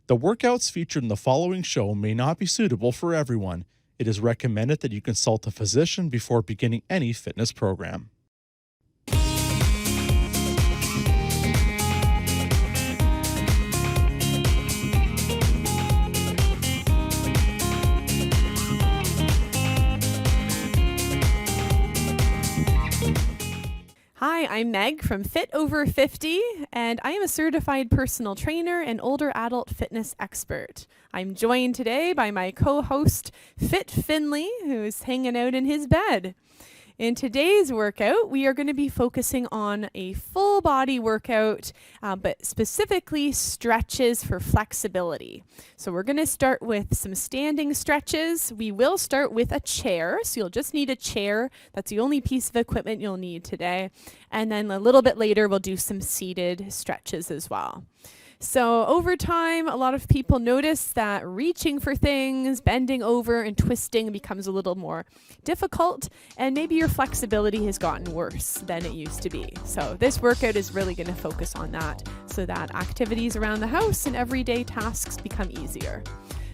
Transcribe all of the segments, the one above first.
The workouts featured in the following show may not be suitable for everyone. It is recommended that you consult a physician before beginning any fitness program. Hi, I'm Meg from Fit Over 50, and I am a certified personal trainer and older adult fitness expert. I'm joined today by my co-host, Fit Finley, who's hanging out in his bed. In today's workout, we are going to be focusing on a full body workout, but specifically stretches for flexibility. So we're going to start with some standing stretches. We will start with a chair. So you'll just need a chair. That's the only piece of equipment you'll need today. And then a little bit later, we'll do some seated stretches as well. So over time, a lot of people notice that reaching for things, bending over and twisting becomes a little more difficult, and maybe your flexibility has gotten worse than it used to be. So this workout is really going to focus on that so that activities around the house and everyday tasks become easier.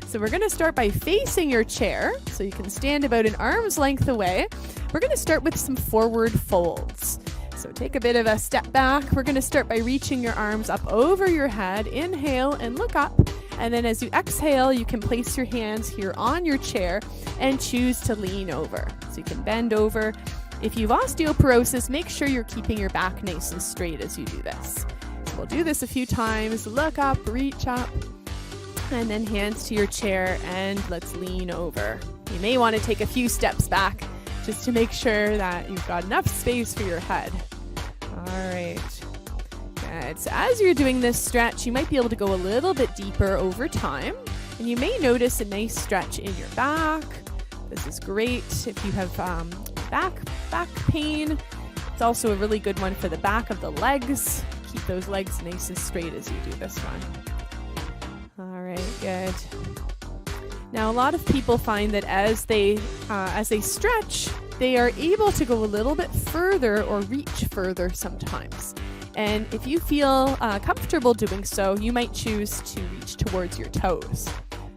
So we're going to start by facing your chair so you can stand about an arm's length away. We're going to start with some forward folds. So take a bit of a step back. We're going to start by reaching your arms up over your head. Inhale and look up. And then as you exhale, you can place your hands here on your chair and choose to lean over. So you can bend over. If you've osteoporosis, make sure you're keeping your back nice and straight as you do this. So we'll do this a few times. Look up, reach up, and then hands to your chair and let's lean over. You may want to take a few steps back just to make sure that you've got enough space for your head. All right. Good. So as you're doing this stretch, you might be able to go a little bit deeper over time. And you may notice a nice stretch in your back. This is great if you have back pain. It's also a really good one for the back of the legs. Keep those legs nice and straight as you do this one. All right, good. Now, a lot of people find that as they stretch, they are able to go a little bit further or reach further sometimes. And if you feel comfortable doing so, you might choose to reach towards your toes.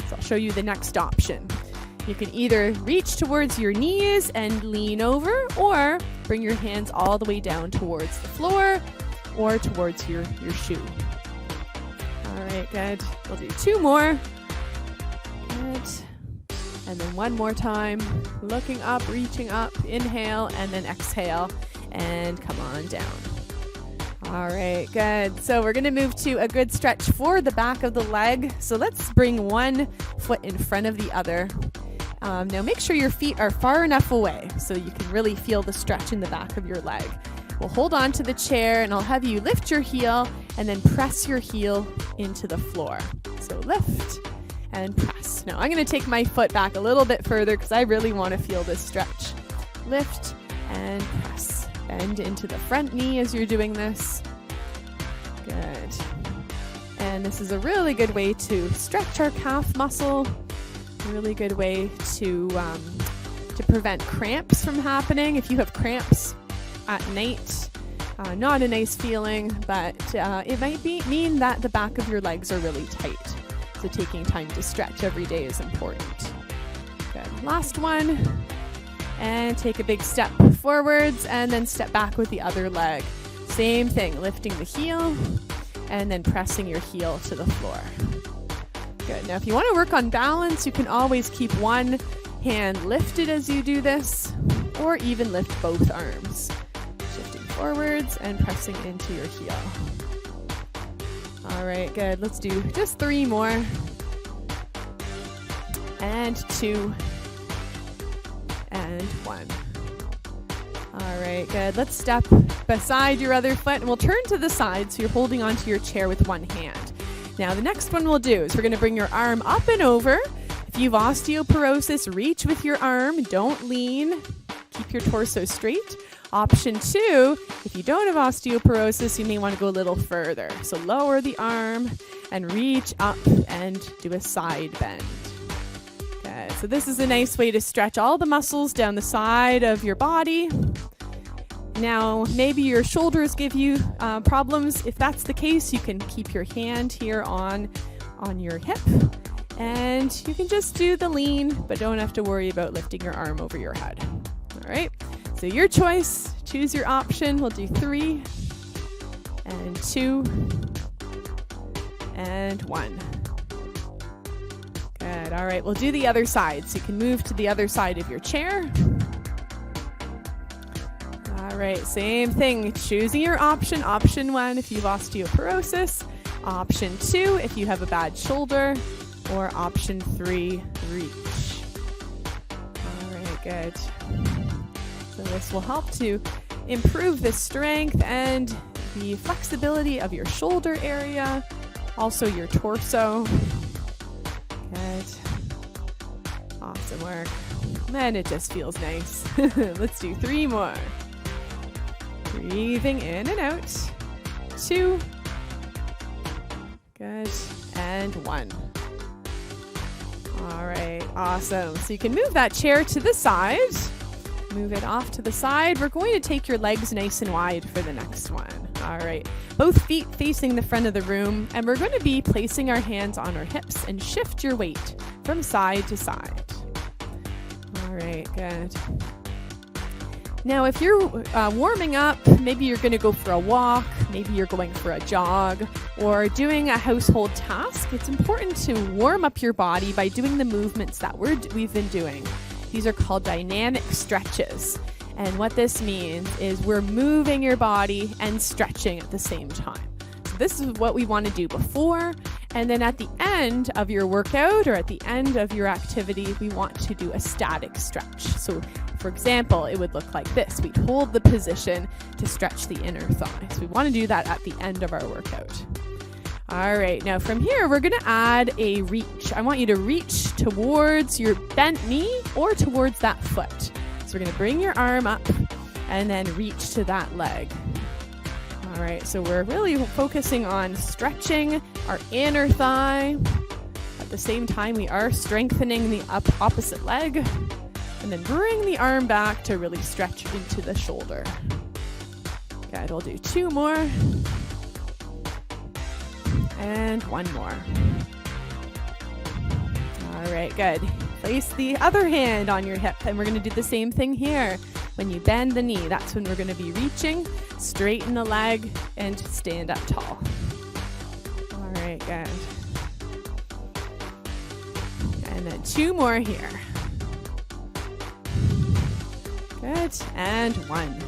So I'll show you the next option. You can either reach towards your knees and lean over, or bring your hands all the way down towards the floor or towards your shoe. All right, good. We'll do two more. Good. And then one more time, looking up, reaching up, inhale, and then exhale, and come on down. All right, good. So we're going to move to a good stretch for the back of the leg. So let's bring one foot in front of the other. Now make sure your feet are far enough away so you can really feel the stretch in the back of your leg. We'll hold on to the chair, and I'll have you lift your heel and then press your heel into the floor. So lift and press. Now I'm going to take my foot back a little bit further because I really want to feel this stretch. Lift and press. Bend into the front knee as you're doing this. Good. And this is a really good way to stretch our calf muscle. A really good way to prevent cramps from happening. If you have cramps at night, not a nice feeling, but it might mean that the back of your legs are really tight. So taking time to stretch every day is important. Good. Last one. And take a big step forwards and then step back with the other leg. Same thing, lifting the heel and then pressing your heel to the floor. Good. Now if you want to work on balance, you can always keep one hand lifted as you do this, or even lift both arms. Shifting forwards and pressing into your heel. All right, good. Let's do just three more. And two. And one. All right, good. Let's step beside your other foot, and we'll turn to the side so you're holding onto your chair with one hand. Now, the next one we'll do is we're going to bring your arm up and over. If you have osteoporosis, reach with your arm. Don't lean. Keep your torso straight. Option two, if you don't have osteoporosis, you may want to go a little further. So lower the arm and reach up and do a side bend. Okay, so this is a nice way to stretch all the muscles down the side of your body. Now, maybe your shoulders give you problems. If that's the case, you can keep your hand here on on your hip. And you can just do the lean, but don't have to worry about lifting your arm over your head. All right, so your choice, choose your option. We'll do 3 and 2 and 1. Good, all right, we'll do the other side. So you can move to the other side of your chair. All right, same thing, choosing your option. Option 1 if you've osteoporosis, option 2 if you have a bad shoulder, or option 3, reach. All right, good. So this will help to improve the strength and the flexibility of your shoulder area, also your torso. Good. Awesome work. And it just feels nice. Let's do 3 more. Breathing in and out. 2. Good. And 1. All right, awesome. So you can move that chair to the side. Move it off to the side. We're going to take your legs nice and wide for the next one. All right, both feet facing the front of the room, and we're going to be placing our hands on our hips and shift your weight from side to side. All right, good. Now, if you're warming up, maybe you're going to go for a walk, maybe you're going for a jog, or doing a household task, it's important to warm up your body by doing the movements that we've been doing. These are called dynamic stretches. And what this means is we're moving your body and stretching at the same time. So this is what we want to do before, and then at the end of your workout or at the end of your activity, we want to do a static stretch. So for example, it would look like this. We'd hold the position to stretch the inner thigh. So we want to do that at the end of our workout. All right, now from here, we're going to add a reach. I want you to reach towards your bent knee or towards that foot. So we're going to bring your arm up and then reach to that leg. All right, so we're really focusing on stretching our inner thigh. At the same time, we are strengthening the opposite leg. And then bring the arm back to really stretch into the shoulder. Good, we'll do 2 more. And 1 more. All right, good. Place the other hand on your hip, and we're going to do the same thing here. When you bend the knee, that's when we're going to be reaching, straighten the leg, and stand up tall. All right, good. And then 2 more here. Good, and 1.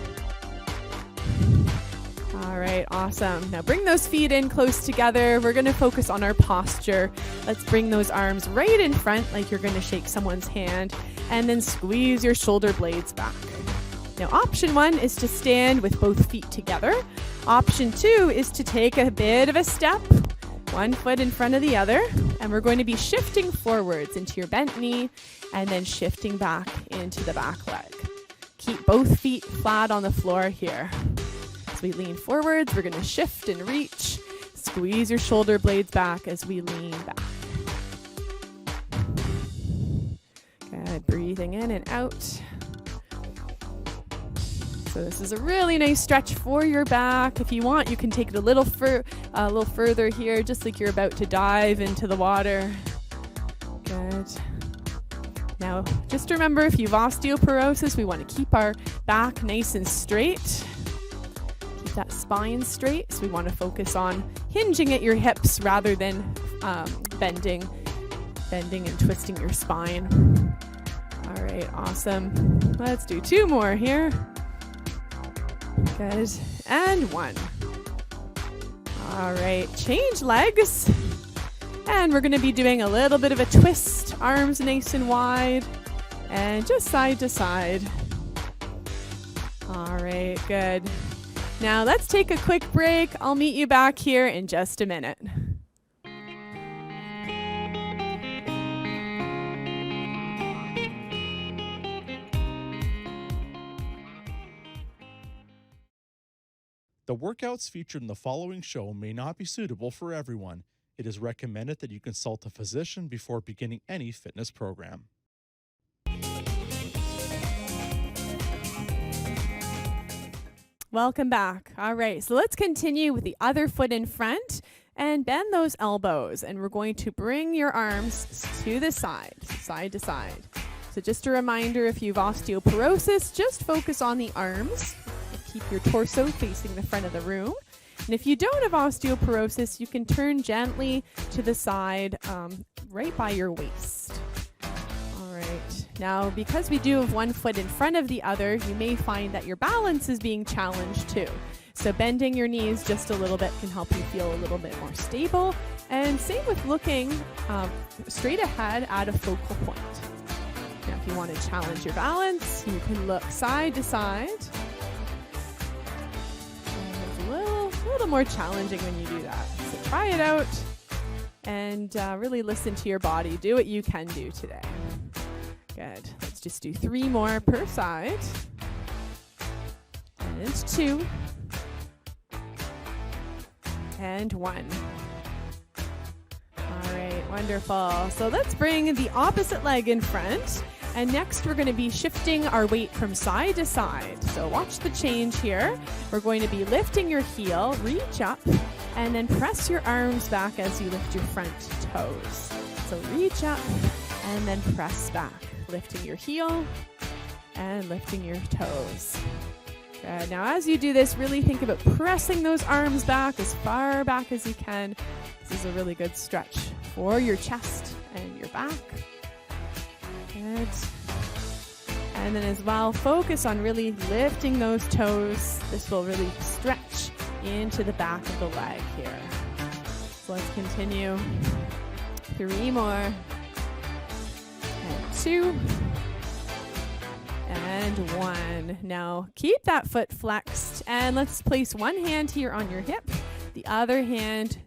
All right, awesome. Now bring those feet in close together. We're going to focus on our posture. Let's bring those arms right in front like you're going to shake someone's hand, and then squeeze your shoulder blades back. Now option 1 is to stand with both feet together. Option 2 is to take a bit of a step, 1 foot in front of the other, and we're going to be shifting forwards into your bent knee and then shifting back into the back leg. Keep both feet flat on the floor here. As we lean forwards, we're going to shift and reach. Squeeze your shoulder blades back as we lean back. Good, breathing in and out. So this is a really nice stretch for your back. If you want, you can take it a little further here, just like you're about to dive into the water. Good. Now, just remember, if you have osteoporosis, we want to keep our back nice and straight. Keep that spine straight. So we want to focus on hinging at your hips rather than bending and twisting your spine. All right, awesome. Let's do 2 more here. Good, and 1. All right, change legs. And we're going to be doing a little bit of a twist, arms nice and wide, and just side to side. All right, good. Now let's take a quick break. I'll meet you back here in just a minute. The workouts featured in the following show may not be suitable for everyone. It is recommended that you consult a physician before beginning any fitness program. Welcome back. All right, so let's continue with the other foot in front. And bend those elbows, and we're going to bring your arms to the side to side. So just a reminder, if you have osteoporosis, just focus on the arms. Keep your torso facing the front of the room. And if you don't have osteoporosis, you can turn gently to the side right by your waist. All right. Now, because we do have one foot in front of the other, you may find that your balance is being challenged too. So bending your knees just a little bit can help you feel a little bit more stable. And same with looking straight ahead at a focal point. Now, if you want to challenge your balance, you can look side to side. A little more challenging when you do that. So try it out and really listen to your body. Do what you can do today. Good. Let's just do 3 more per side. And 2. And 1. All right, wonderful. So let's bring the opposite leg in front. And next we're going to be shifting our weight from side to side. So watch the change here. We're going to be lifting your heel, reach up, and then press your arms back as you lift your front toes. So reach up and then press back, lifting your heel and lifting your toes. Good. Now as you do this, really think about pressing those arms back as far back as you can. This is a really good stretch for your chest and your back. Good. And then as well, focus on really lifting those toes. This will really stretch into the back of the leg here. So let's continue. 3 more. And 2. And 1. Now keep that foot flexed and let's place one hand here on your hip. The other hand,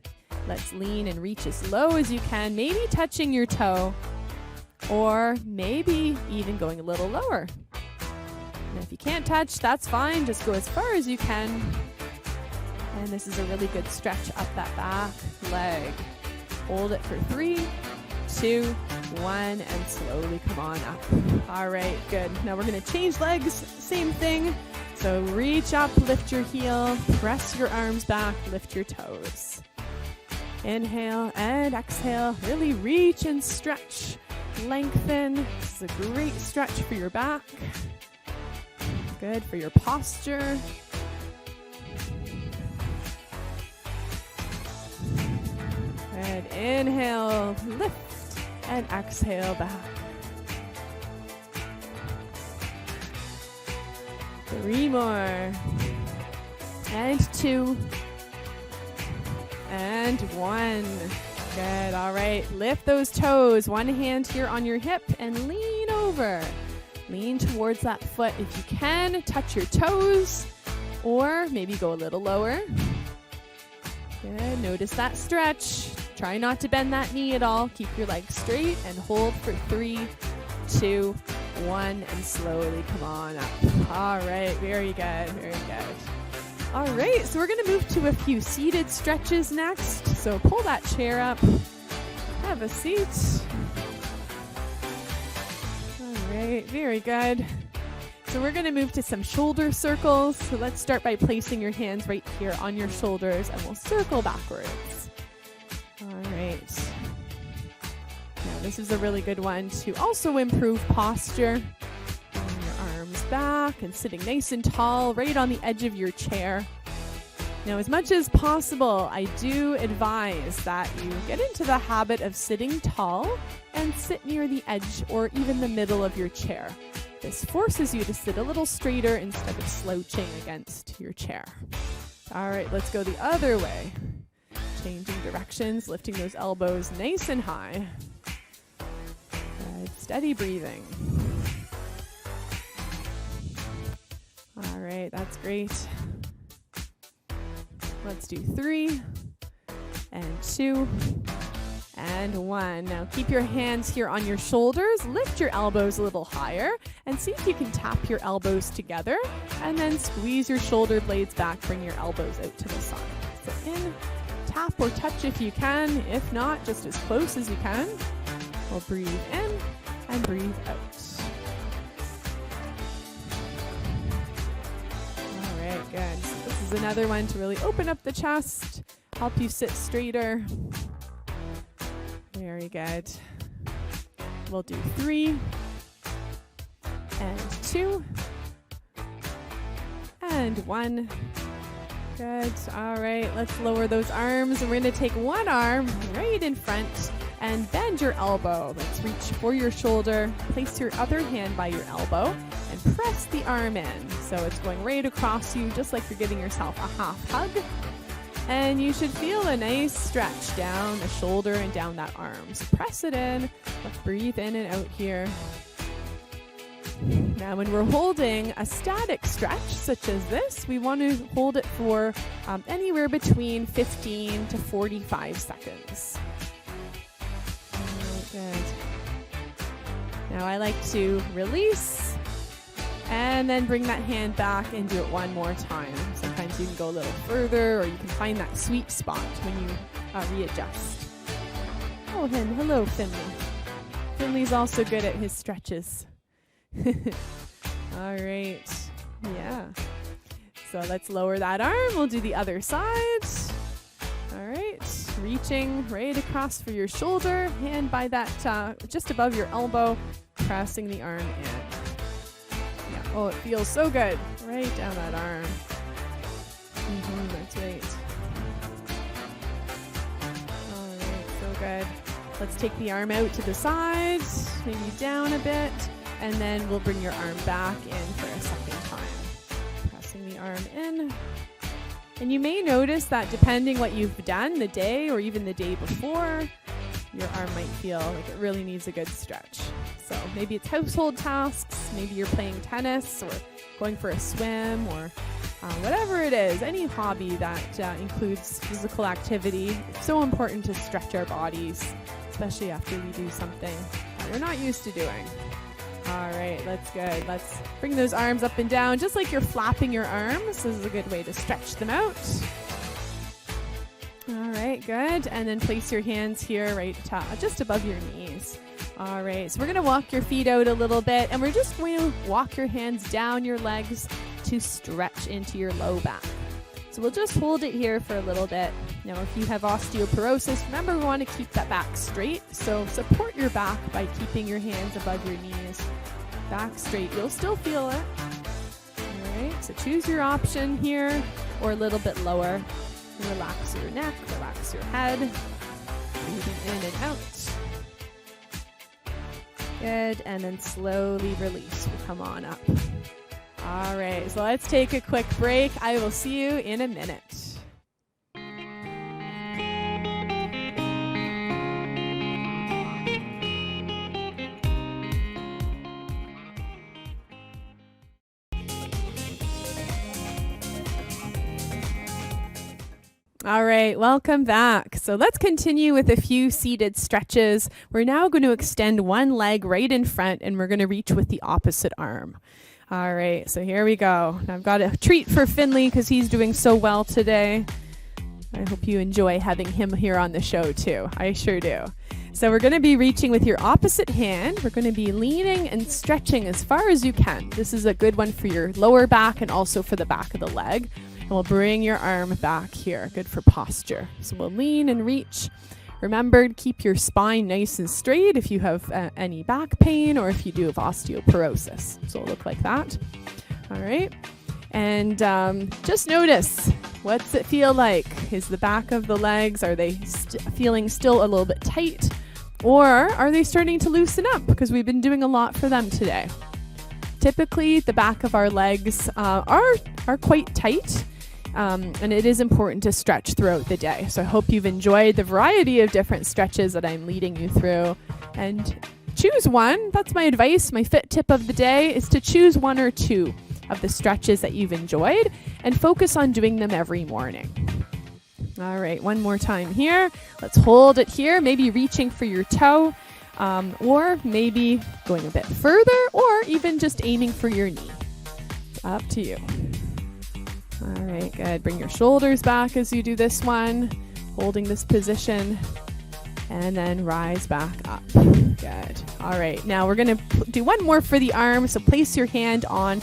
let's lean and reach as low as you can, maybe touching your toe. Or maybe even going a little lower. And if you can't touch, that's fine. Just go as far as you can. And this is a really good stretch up that back leg. Hold it for 3, 2, 1, and slowly come on up. All right, good. Now we're going to change legs. Same thing. So reach up, lift your heel, press your arms back, lift your toes. Inhale and exhale. Really reach and stretch. Lengthen. This is a great stretch for your back. Good for your posture. Good. Inhale, lift, and exhale back. 3 more. And 2. And 1. Good. All right. Lift those toes. One hand here on your hip and lean over. Lean towards that foot. If you can, touch your toes or maybe go a little lower. Good. Notice that stretch. Try not to bend that knee at all. Keep your legs straight and hold for 3, 2, 1, and slowly come on up. All right. Very good. Very good. All right, so we're going to move to a few seated stretches next. So pull that chair up, have a seat. All right, very good. So we're going to move to some shoulder circles. So let's start by placing your hands right here on your shoulders and we'll circle backwards. All right. Now this is a really good one to also improve posture. Back and sitting nice and tall right on the edge of your chair. Now, as much as possible, I do advise that you get into the habit of sitting tall and sit near the edge or even the middle of your chair. This forces you to sit a little straighter instead of slouching against your chair. All right, let's go the other way. Changing directions, lifting those elbows nice and high. Good, steady breathing. All right, that's great. Let's do 3 and 2 and 1. Now keep your hands here on your shoulders. Lift your elbows a little higher and see if you can tap your elbows together and then squeeze your shoulder blades back. Bring your elbows out to the side. So in, tap or touch if you can. If not, just as close as you can. We'll breathe in and breathe out. Good. So this is another one to really open up the chest help you sit straighter. Very good. We'll do 3 and 2 and 1. Good. All right, let's lower those arms, and we're going to take one arm right in front and bend your elbow. Let's reach for your shoulder. Place your other hand by your elbow and press the arm in. So it's going right across you, just like you're giving yourself a half hug. And you should feel a nice stretch down the shoulder and down that arm. So press it in. Let's breathe in and out here. Now, when we're holding a static stretch such as this, we want to hold it for anywhere between 15 to 45 seconds. All right, good. Now, I like to release and then bring that hand back and do it one more time. Sometimes you can go a little further, or you can find that sweet spot when you readjust. Oh, and hello, Finley. Finley's also good at his stretches. All right. Yeah. So let's lower that arm. We'll do the other side. All right. Reaching right across for your shoulder. Hand by that just above your elbow. Pressing the arm in. Yeah. Oh, it feels so good. Right down that arm. That's right. All right. So good. Let's take the arm out to the side. Maybe down a bit. And then we'll bring your arm back in for a second time. Pressing the arm in. And you may notice that depending what you've done the day or even the day before, your arm might feel like it really needs a good stretch. So maybe it's household tasks, maybe you're playing tennis or going for a swim, or whatever it is, any hobby that includes physical activity. It's so important to stretch our bodies, especially after we do something that we're not used to doing. All right, that's good. Let's bring those arms up and down, just like you're flapping your arms. This is a good way to stretch them out. All right, good. And then place your hands here right just above your knees. All right, so we're going to walk your feet out a little bit, and we're just going to walk your hands down your legs to stretch into your low back. So we'll just hold it here for a little bit. Now, if you have osteoporosis, remember we want to keep that back straight. So support your back by keeping your hands above your knees. Back straight. You'll still feel it. All right, so choose your option here, or a little bit lower. Relax your neck, relax your head. Breathing in and out. Good, and then slowly release. We'll come on up. All right, so let's take a quick break. I will see you in a minute. All right, welcome back. So let's continue with a few seated stretches. We're now going to extend one leg right in front, and we're going to reach with the opposite arm. All right, so here we go. I've got a treat for Finley because he's doing so well today. I hope you enjoy having him here on the show too. I sure do. So we're going to be reaching with your opposite hand. We're going to be leaning and stretching as far as you can. This is a good one for your lower back and also for the back of the leg. And we'll bring your arm back here. Good for posture. So we'll lean and reach. Remember to keep your spine nice and straight if you have any back pain or if you do have osteoporosis. So it'll look like that. All right. And just notice, what's it feel like? Is the back of the legs, are they feeling still a little bit tight? Or are they starting to loosen up? Because we've been doing a lot for them today. Typically, the back of our legs are quite tight. And it is important to stretch throughout the day. So I hope you've enjoyed the variety of different stretches that I'm leading you through. And choose one. That's my advice. My fit tip of the day is to choose one or two of the stretches that you've enjoyed and focus on doing them every morning. All right, one more time here. Let's hold it here, maybe reaching for your toe, or maybe going a bit further, or even just aiming for your knee. Up to you. All right, good. Bring your shoulders back as you do this one, holding this position, and then rise back up. Good. All right, now we're going to do one more for the arm. So place your hand on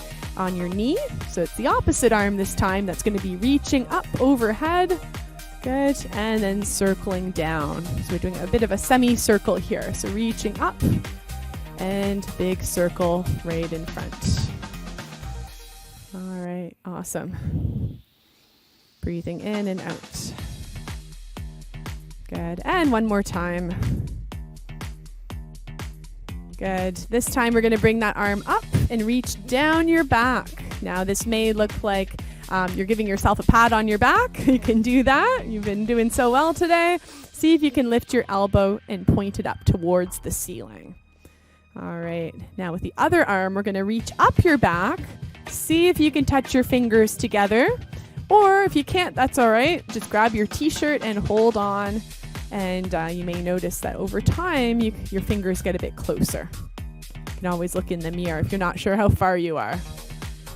your knee. So it's the opposite arm this time. That's going to be reaching up overhead. Good. And then circling down. So we're doing a bit of a semicircle here. So reaching up and big circle right in front. All right. Awesome. Breathing in and out. Good. And one more time. Good. This time we're going to bring that arm up and reach down your back. Now this may look like you're giving yourself a pat on your back. You can do that. You've been doing so well today. See if you can lift your elbow and point it up towards the ceiling. All right. Now with the other arm, we're going to reach up your back. See if you can touch your fingers together. Or if you can't, that's all right. Just grab your t-shirt and hold on. And you may notice that over time, your fingers get a bit closer. You can always look in the mirror if you're not sure how far you are.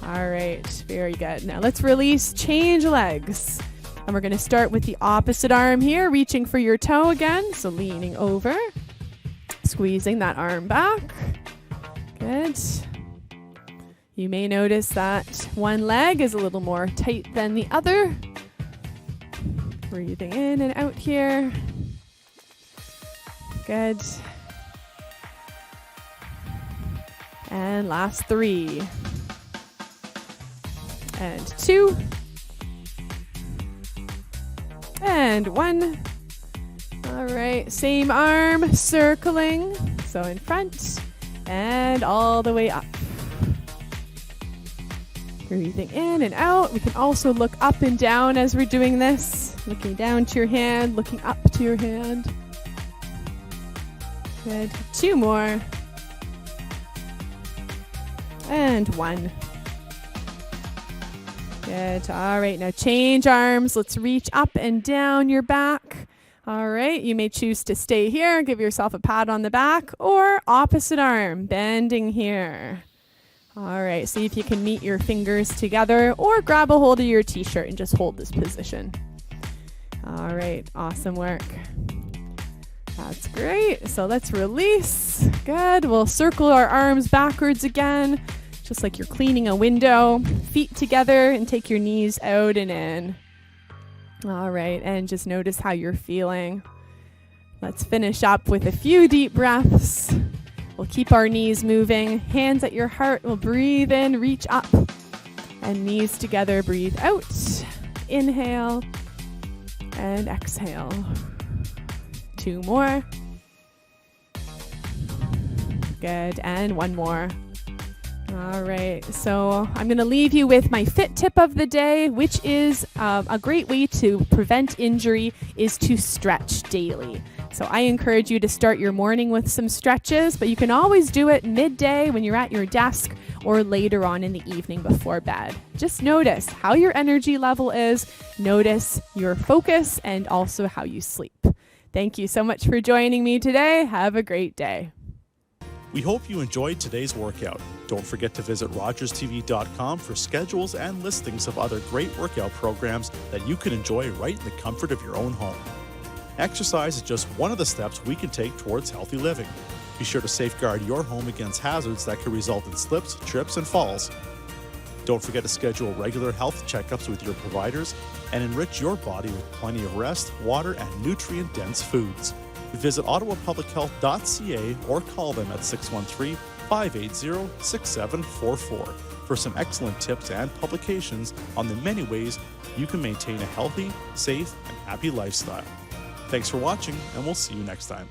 All right, very good. Now let's release, change legs. And we're going to start with the opposite arm here, reaching for your toe again. So leaning over, squeezing that arm back. Good. You may notice that one leg is a little more tight than the other. Breathing in and out here. Good. And last 3. And 2. And 1. All right, same arm, circling. So in front and all the way up. Breathing in and out. We can also look up and down as we're doing this. Looking down to your hand, looking up to your hand. Good. 2 more. And 1. Good. All right, now change arms. Let's reach up and down your back. All right, you may choose to stay here, give yourself a pat on the back, or opposite arm, bending here. All right, see if you can meet your fingers together or grab a hold of your t-shirt and just hold this position. All right, awesome work. That's great. So let's release. Good. We'll circle our arms backwards again, just like you're cleaning a window. Feet together and take your knees out and in. All right, and just notice how you're feeling. Let's finish up with a few deep breaths. We'll keep our knees moving. Hands at your heart. We'll breathe in, reach up. And knees together, breathe out. Inhale and exhale. 2 more. Good, and 1 more. All right, so I'm going to leave you with my fit tip of the day, which is a great way to prevent injury is to stretch daily. So I encourage you to start your morning with some stretches, but you can always do it midday when you're at your desk or later on in the evening before bed. Just notice how your energy level is, notice your focus, and also how you sleep. Thank you so much for joining me today. Have a great day. We hope you enjoyed today's workout. Don't forget to visit rogerstv.com for schedules and listings of other great workout programs that you can enjoy right in the comfort of your own home. Exercise is just one of the steps we can take towards healthy living. Be sure to safeguard your home against hazards that could result in slips, trips, and falls. Don't forget to schedule regular health checkups with your providers and enrich your body with plenty of rest, water, and nutrient-dense foods. Visit ottawapublichealth.ca or call them at 613-580-6744 for some excellent tips and publications on the many ways you can maintain a healthy, safe, and happy lifestyle. Thanks for watching, and we'll see you next time.